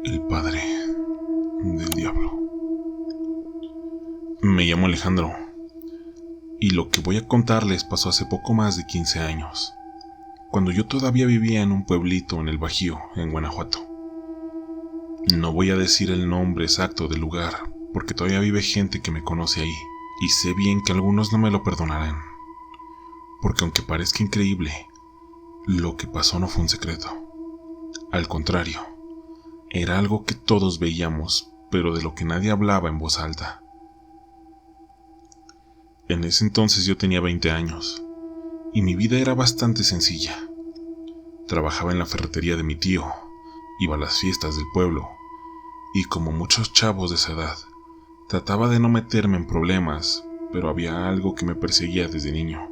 El padre del diablo. Me llamo Alejandro, y lo que voy a contarles pasó hace poco más de 15 años, cuando yo todavía vivía en un pueblito en el Bajío, en Guanajuato. No voy a decir el nombre exacto del lugar, porque todavía vive gente que me conoce ahí, y sé bien que algunos no me lo perdonarán, porque aunque parezca increíble, lo que pasó no fue un secreto. Al contrario, era algo que todos veíamos, pero de lo que nadie hablaba en voz alta. En ese entonces yo tenía 20 años, y mi vida era bastante sencilla. Trabajaba en la ferretería de mi tío, iba a las fiestas del pueblo, y como muchos chavos de esa edad, trataba de no meterme en problemas, pero había algo que me perseguía desde niño.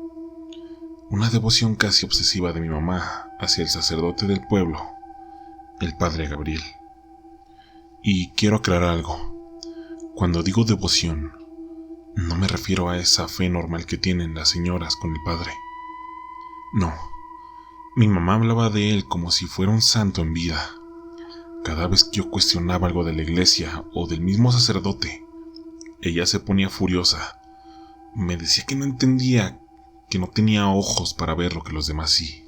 Una devoción casi obsesiva de mi mamá hacia el sacerdote del pueblo, el padre Gabriel. Y quiero aclarar algo. Cuando digo devoción, no me refiero a esa fe normal que tienen las señoras con el padre. No, mi mamá hablaba de él como si fuera un santo en vida. Cada vez que yo cuestionaba algo de la iglesia o del mismo sacerdote, ella se ponía furiosa. Me decía que no entendía, que no tenía ojos para ver lo que los demás sí.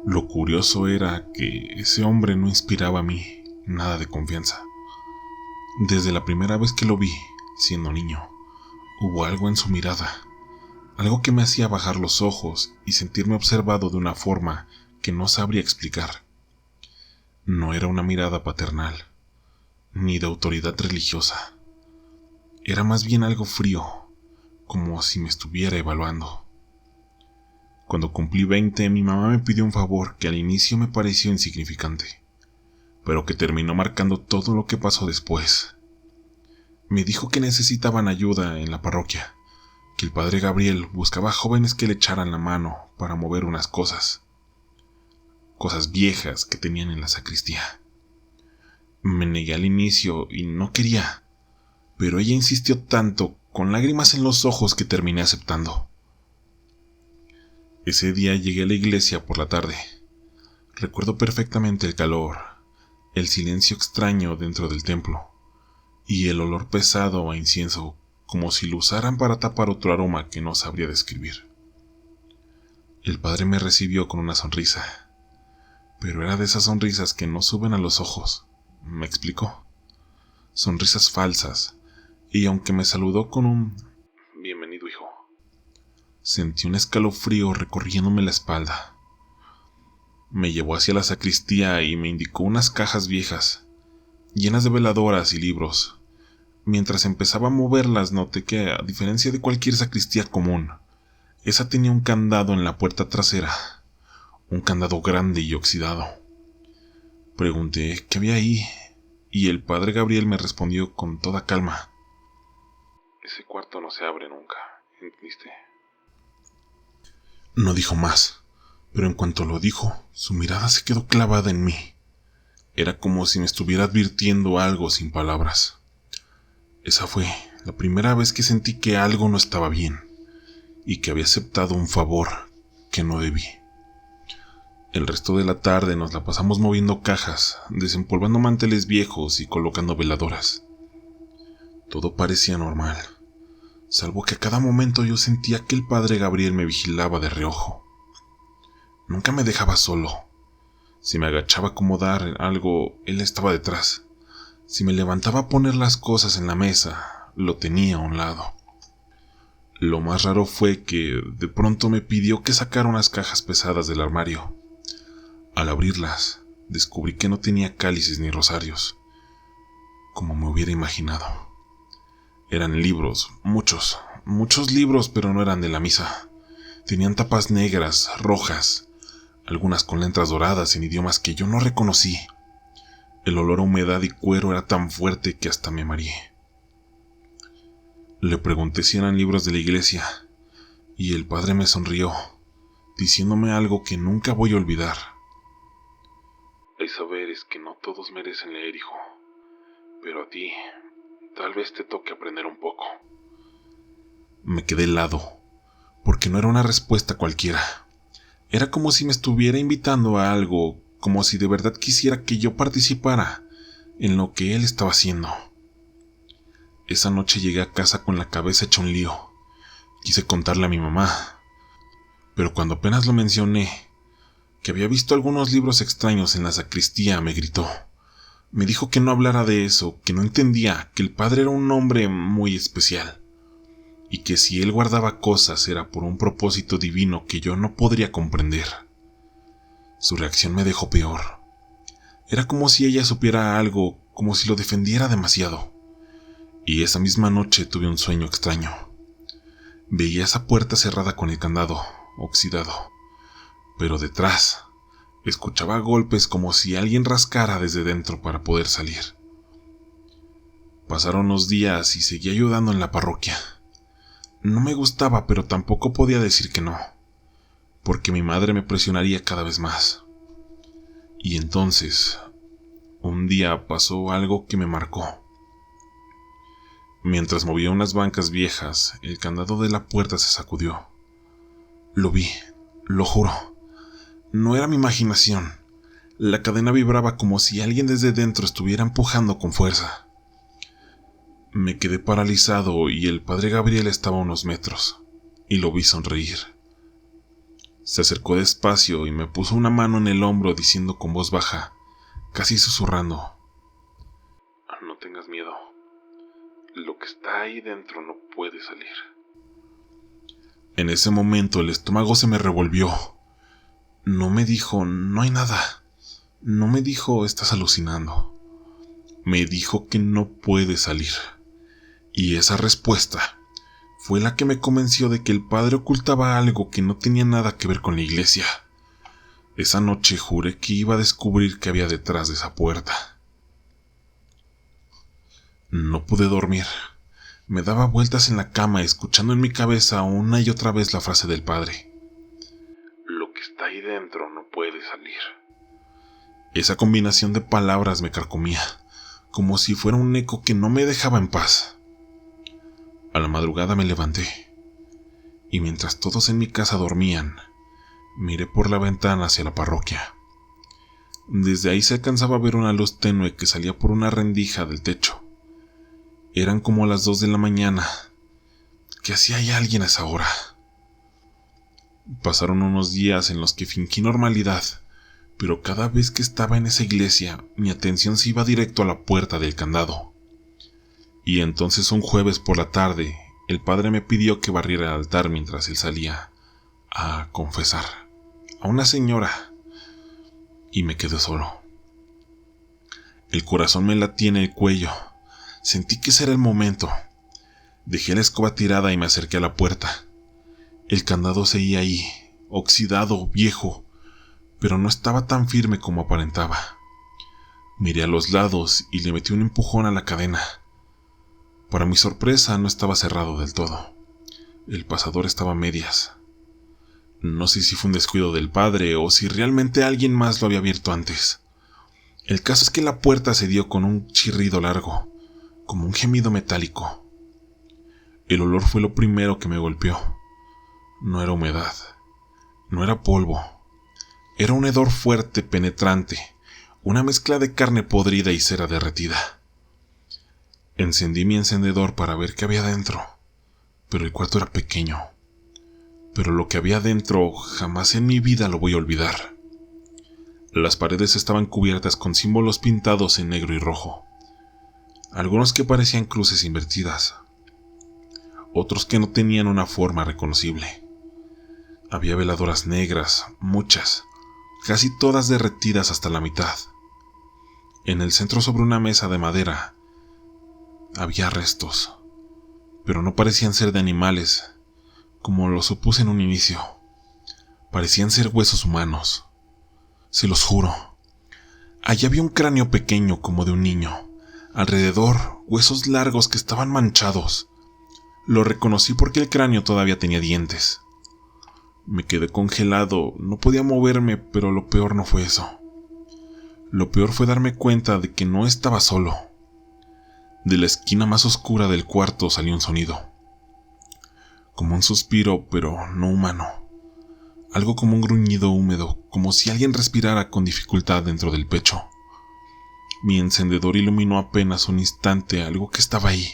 Lo curioso era que ese hombre no inspiraba a mí nada de confianza. Desde la primera vez que lo vi, siendo niño, hubo algo en su mirada, algo que me hacía bajar los ojos y sentirme observado de una forma que no sabría explicar. No era una mirada paternal, ni de autoridad religiosa. Era más bien algo frío, como si me estuviera evaluando. Cuando cumplí 20, mi mamá me pidió un favor que al inicio me pareció insignificante, pero que terminó marcando todo lo que pasó después. Me dijo que necesitaban ayuda en la parroquia, que el padre Gabriel buscaba jóvenes que le echaran la mano para mover unas cosas viejas que tenían en la sacristía. Me negué al inicio y no quería, pero ella insistió tanto, con lágrimas en los ojos, que terminé aceptando. Ese día llegué a la iglesia por la tarde. Recuerdo perfectamente el calor, el silencio extraño dentro del templo y el olor pesado a incienso, como si lo usaran para tapar otro aroma que no sabría describir. El padre me recibió con una sonrisa, pero era de esas sonrisas que no suben a los ojos, me explicó. Sonrisas falsas, y aunque me saludó con un "bienvenido, hijo", sentí un escalofrío recorriéndome la espalda. Me llevó hacia la sacristía y me indicó unas cajas viejas, llenas de veladoras y libros. Mientras empezaba a moverlas, noté que, a diferencia de cualquier sacristía común, esa tenía un candado en la puerta trasera, un candado grande y oxidado. Pregunté qué había ahí, y el padre Gabriel me respondió con toda calma: "Ese cuarto no se abre nunca, ¿entendiste?". No dijo más, pero en cuanto lo dijo, su mirada se quedó clavada en mí. Era como si me estuviera advirtiendo algo sin palabras. Esa fue la primera vez que sentí que algo no estaba bien, y que había aceptado un favor que no debí. El resto de la tarde nos la pasamos moviendo cajas, desempolvando manteles viejos y colocando veladoras. Todo parecía normal, salvo que a cada momento yo sentía que el padre Gabriel me vigilaba de reojo. Nunca me dejaba solo. Si me agachaba a acomodar algo, él estaba detrás. Si me levantaba a poner las cosas en la mesa, lo tenía a un lado. Lo más raro fue que de pronto me pidió que sacara unas cajas pesadas del armario. Al abrirlas, descubrí que no tenía cálices ni rosarios, como me hubiera imaginado. Eran libros, muchos libros, pero no eran de la misa. Tenían tapas negras, rojas, algunas con letras doradas en idiomas que yo no reconocí. El olor a humedad y cuero era tan fuerte que hasta me mareé. Le pregunté si eran libros de la iglesia, y el padre me sonrió, diciéndome algo que nunca voy a olvidar. "Hay saberes que no todos merecen leer, hijo, pero a ti tal vez te toque aprender un poco". Me quedé helado, porque no era una respuesta cualquiera. Era como si me estuviera invitando a algo como si de verdad quisiera que yo participara en lo que él estaba haciendo. Esa noche llegué a casa con la cabeza hecha un lío. Quise contarle a mi mamá, pero cuando apenas lo mencioné, que había visto algunos libros extraños en la sacristía, me gritó. Me dijo que no hablara de eso, que no entendía, que el padre era un hombre muy especial, y que si él guardaba cosas era por un propósito divino que yo no podría comprender. Su reacción me dejó peor. Era como si ella supiera algo, como si lo defendiera demasiado. Y esa misma noche tuve un sueño extraño. Veía esa puerta cerrada con el candado oxidado, pero detrás escuchaba golpes como si alguien rascara desde dentro para poder salir. Pasaron los días y seguí ayudando en la parroquia. No me gustaba, pero tampoco podía decir que no, porque mi madre me presionaría cada vez más. Y entonces, un día pasó algo que me marcó. Mientras movía unas bancas viejas, el candado de la puerta se sacudió. Lo vi, lo juro. No era mi imaginación. La cadena vibraba como si alguien desde dentro estuviera empujando con fuerza. Me quedé paralizado y el padre Gabriel estaba a unos metros, y lo vi sonreír. Se acercó despacio y me puso una mano en el hombro diciendo con voz baja, casi susurrando: "No tengas miedo. Lo que está ahí dentro no puede salir". En ese momento el estómago se me revolvió. No me dijo, no hay nada. No me dijo, estás alucinando. Me dijo que no puede salir. Y esa respuesta fue la que me convenció de que el padre ocultaba algo que no tenía nada que ver con la iglesia. Esa noche juré que iba a descubrir qué había detrás de esa puerta. No pude dormir. Me daba vueltas en la cama escuchando en mi cabeza una y otra vez la frase del padre: "Lo que está ahí dentro no puede salir". Esa combinación de palabras me carcomía, como si fuera un eco que no me dejaba en paz. A la madrugada me levanté, y mientras todos en mi casa dormían, miré por la ventana hacia la parroquia. Desde ahí se alcanzaba a ver una luz tenue que salía por una rendija del techo. Eran como las 2 de la mañana. ¿Qué hacía ahí alguien a esa hora? Pasaron unos días en los que fingí normalidad, pero cada vez que estaba en esa iglesia, mi atención se iba directo a la puerta del candado. Y entonces un jueves por la tarde, el padre me pidió que barriera el altar mientras él salía a confesar a una señora, y me quedé solo. El corazón me latía en el cuello. Sentí que ese era el momento. Dejé la escoba tirada y me acerqué a la puerta. El candado seguía ahí, oxidado, viejo, pero no estaba tan firme como aparentaba. Miré a los lados y le metí un empujón a la cadena. Para mi sorpresa, no estaba cerrado del todo. El pasador estaba a medias. No sé si fue un descuido del padre o si realmente alguien más lo había abierto antes. El caso es que la puerta se dio con un chirrido largo, como un gemido metálico. El olor fue lo primero que me golpeó. No era humedad, no era polvo. Era un hedor fuerte, penetrante, una mezcla de carne podrida y cera derretida. Encendí mi encendedor para ver qué había dentro, pero el cuarto era pequeño. Pero lo que había dentro jamás en mi vida lo voy a olvidar. Las paredes estaban cubiertas con símbolos pintados en negro y rojo. Algunos que parecían cruces invertidas, otros que no tenían una forma reconocible. Había veladoras negras, muchas, casi todas derretidas hasta la mitad. En el centro, sobre una mesa de madera, había restos, pero no parecían ser de animales, como lo supuse en un inicio. Parecían ser huesos humanos. Se los juro. Allí había un cráneo pequeño como de un niño. Alrededor, huesos largos que estaban manchados. Lo reconocí porque el cráneo todavía tenía dientes. Me quedé congelado, no podía moverme, pero lo peor no fue eso. Lo peor fue darme cuenta de que no estaba solo. De la esquina más oscura del cuarto salió un sonido. Como un suspiro, pero no humano. algo como un gruñido húmedo, como si alguien respirara con dificultad dentro del pecho. Mi encendedor iluminó apenas un instante algo que estaba ahí,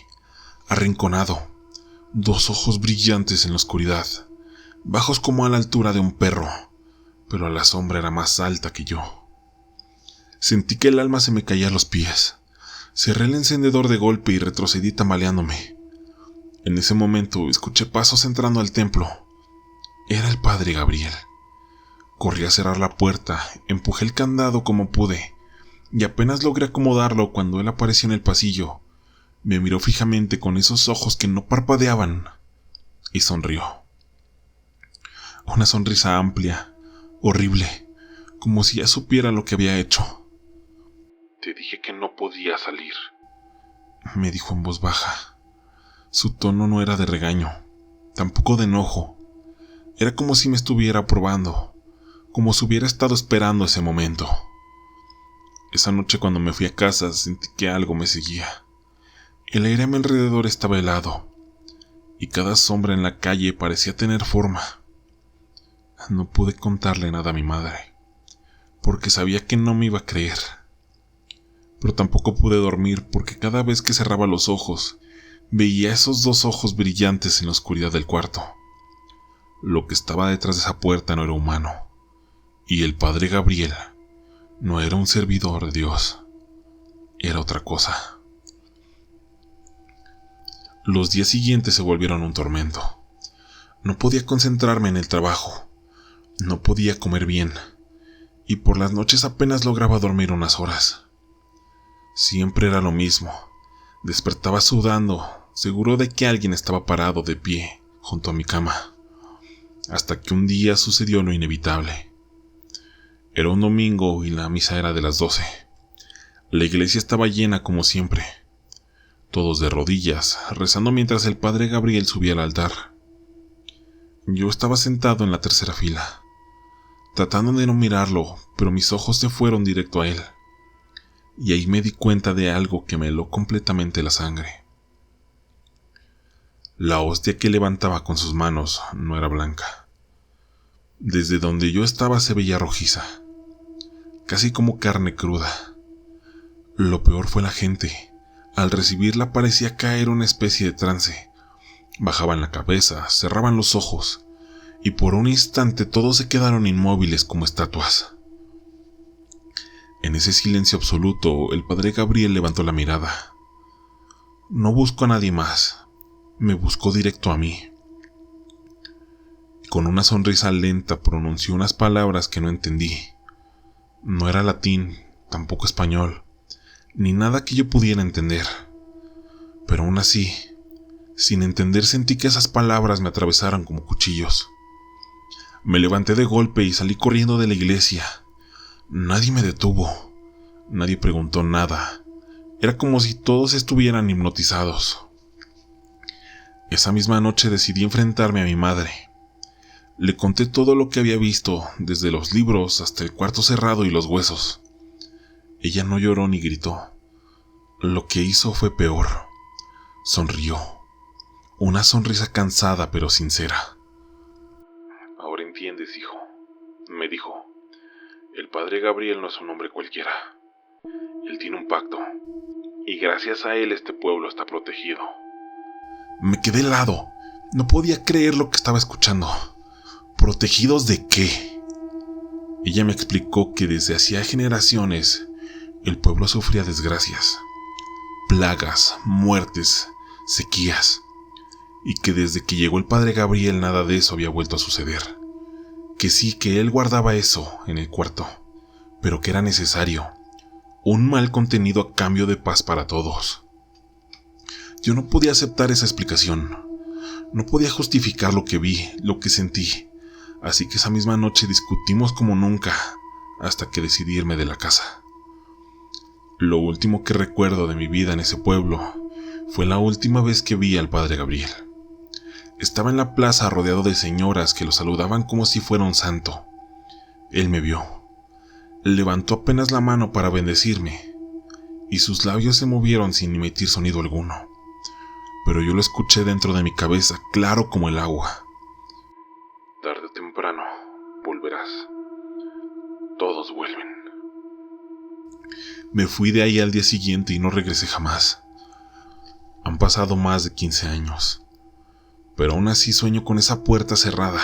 arrinconado, 2 ojos brillantes en la oscuridad, bajos como a la altura de un perro, pero a la sombra era más alta que yo. Sentí que el alma se me caía a los pies. Cerré el encendedor de golpe y retrocedí tambaleándome. En ese momento escuché pasos entrando al templo. Era el padre Gabriel. Corrí a cerrar la puerta, empujé el candado como pude, y apenas logré acomodarlo cuando él apareció en el pasillo. Me miró fijamente con esos ojos que no parpadeaban y sonrió. Una sonrisa amplia, horrible, como si ya supiera lo que había hecho. «Te dije que no podía salir», me dijo en voz baja. Su tono no era de regaño, tampoco de enojo. Era como si me estuviera probando, como si hubiera estado esperando ese momento. Esa noche cuando me fui a casa sentí que algo me seguía. El aire a mi alrededor estaba helado, y cada sombra en la calle parecía tener forma. No pude contarle nada a mi madre, porque sabía que no me iba a creer. Pero tampoco pude dormir porque cada vez que cerraba los ojos, veía esos 2 ojos brillantes en la oscuridad del cuarto. Lo que estaba detrás de esa puerta no era humano, y el padre Gabriel no era un servidor de Dios, era otra cosa. Los días siguientes se volvieron un tormento. No podía concentrarme en el trabajo, no podía comer bien, y por las noches apenas lograba dormir unas horas. Siempre era lo mismo. Despertaba sudando, seguro de que alguien estaba parado de pie junto a mi cama. Hasta que un día sucedió lo inevitable. Era un domingo y la misa era de las 12. La iglesia estaba llena como siempre. Todos de rodillas, rezando mientras el padre Gabriel subía al altar. Yo estaba sentado en la tercera fila, tratando de no mirarlo, pero mis ojos se fueron directo a él. Y ahí me di cuenta de algo que me heló completamente la sangre. La hostia que levantaba con sus manos no era blanca. Desde donde yo estaba se veía rojiza, casi como carne cruda. Lo peor fue la gente. Al recibirla parecía caer una especie de trance. Bajaban la cabeza, cerraban los ojos, y por un instante todos se quedaron inmóviles como estatuas. En ese silencio absoluto, el padre Gabriel levantó la mirada. No buscó a nadie más, me buscó directo a mí. Con una sonrisa lenta pronunció unas palabras que no entendí. No era latín, tampoco español, ni nada que yo pudiera entender. Pero aún así, sin entender sentí que esas palabras me atravesaran como cuchillos. Me levanté de golpe y salí corriendo de la iglesia. Nadie me detuvo, nadie preguntó nada. Era como si todos estuvieran hipnotizados. Esa misma noche decidí enfrentarme a mi madre. Le conté todo lo que había visto, desde los libros hasta el cuarto cerrado y los huesos. Ella no lloró ni gritó. Lo que hizo fue peor. Sonrió. Una sonrisa cansada pero sincera. «Ahora entiendes, hijo», me dijo. «El padre Gabriel no es un hombre cualquiera. Él tiene un pacto, y gracias a él este pueblo está protegido». Me quedé helado. No podía creer lo que estaba escuchando. ¿Protegidos de qué? Ella me explicó que desde hacía generaciones el pueblo sufría desgracias, plagas, muertes, sequías, y que desde que llegó el padre Gabriel nada de eso había vuelto a suceder. Que sí, que él guardaba eso en el cuarto, pero que era necesario, un mal contenido a cambio de paz para todos. Yo no podía aceptar esa explicación, no podía justificar lo que vi, lo que sentí, así que esa misma noche discutimos como nunca, hasta que decidí irme de la casa. Lo último que recuerdo de mi vida en ese pueblo fue la última vez que vi al padre Gabriel. Estaba en la plaza rodeado de señoras que lo saludaban como si fuera un santo. Él me vio. Levantó apenas la mano para bendecirme, y sus labios se movieron sin emitir sonido alguno. Pero yo lo escuché dentro de mi cabeza, claro como el agua. «Tarde o temprano todos vuelven. Me fui de ahí al día siguiente y no regresé jamás. Han pasado más de 15 años, pero aún así sueño con esa puerta cerrada,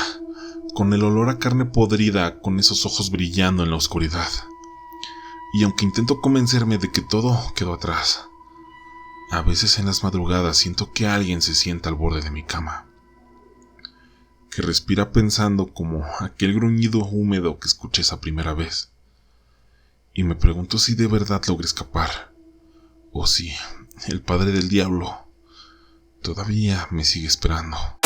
con el olor a carne podrida, con esos ojos brillando en la oscuridad. Y aunque intento convencerme de que todo quedó atrás, a veces en las madrugadas siento que alguien se sienta al borde de mi cama, que respira pensando como aquel gruñido húmedo que escuché esa primera vez. Y me pregunto si de verdad logré escapar, o si el padre del diablo todavía me sigue esperando.